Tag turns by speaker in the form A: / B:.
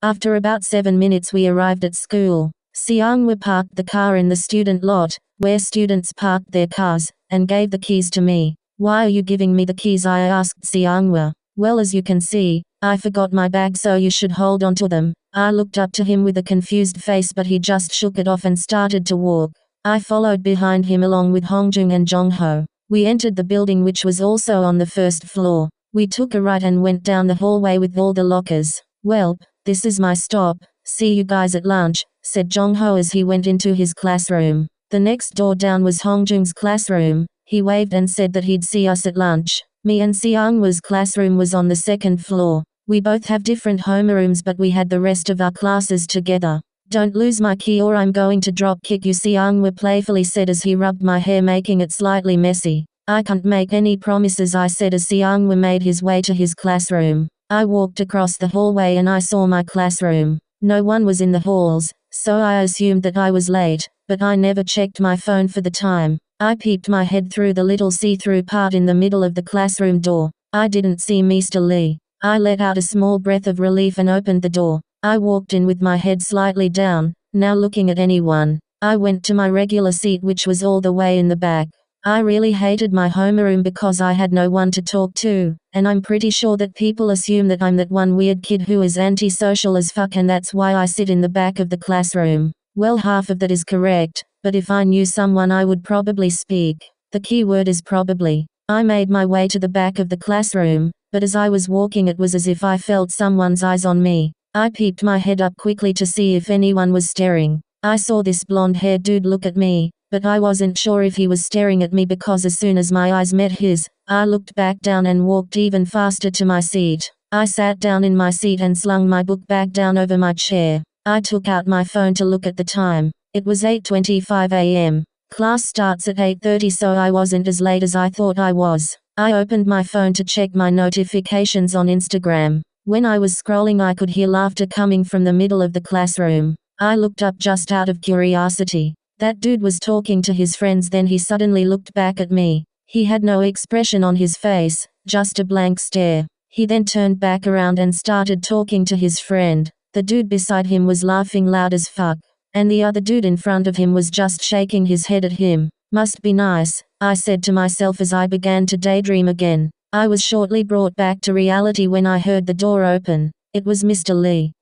A: After about 7 minutes we arrived at school. Siangwa parked the car in the student lot, where students parked their cars, and gave the keys to me. Why are you giving me the keys? I asked Siangwa. Well, as you can see, I forgot my bag, so you should hold on to them. I looked up to him with a confused face, but he just shook it off and started to walk. I followed behind him along with Hongjung and Jongho. We entered the building, which was also on the first floor. We took a right and went down the hallway with all the lockers. Well, this is my stop. See you guys at lunch, said Jongho as he went into his classroom. The next door down was Hongjung's classroom. He waved and said that he'd see us at lunch. Me and Siangwa's classroom was on the second floor. We both have different homerooms, but we had the rest of our classes together. Don't lose my key or I'm going to drop kick you, Siangwa playfully said as he rubbed my hair, making it slightly messy. I can't make any promises, I said as Siangwa made his way to his classroom. I walked across the hallway and I saw my classroom. No one was in the halls, so I assumed that I was late, but I never checked my phone for the time. I peeped my head through the little see-through part in the middle of the classroom door. I didn't see Mr. Lee. I let out a small breath of relief and opened the door. I walked in with my head slightly down, now looking at anyone. I went to my regular seat, which was all the way in the back. I really hated my homeroom because I had no one to talk to, and I'm pretty sure that people assume that I'm that one weird kid who is antisocial as fuck, and that's why I sit in the back of the classroom. Well, half of that is correct, but if I knew someone I would probably speak. The key word is probably. I made my way to the back of the classroom, but as I was walking it was as if I felt someone's eyes on me. I peeped my head up quickly to see if anyone was staring. I saw this blonde-haired dude look at me, but I wasn't sure if he was staring at me because as soon as my eyes met his, I looked back down and walked even faster to my seat. I sat down in my seat and slung my book bag down over my chair. I took out my phone to look at the time. It was 8:25 a.m. Class starts at 8:30, so I wasn't as late as I thought I was. I opened my phone to check my notifications on Instagram. When I was scrolling, I could hear laughter coming from the middle of the classroom. I looked up just out of curiosity. That dude was talking to his friends, then he suddenly looked back at me. He had no expression on his face, just a blank stare. He then turned back around and started talking to his friend. The dude beside him was laughing loud as fuck, and the other dude in front of him was just shaking his head at him. Must be nice, I said to myself as I began to daydream again. I was shortly brought back to reality when I heard the door open. It was Mr. Lee.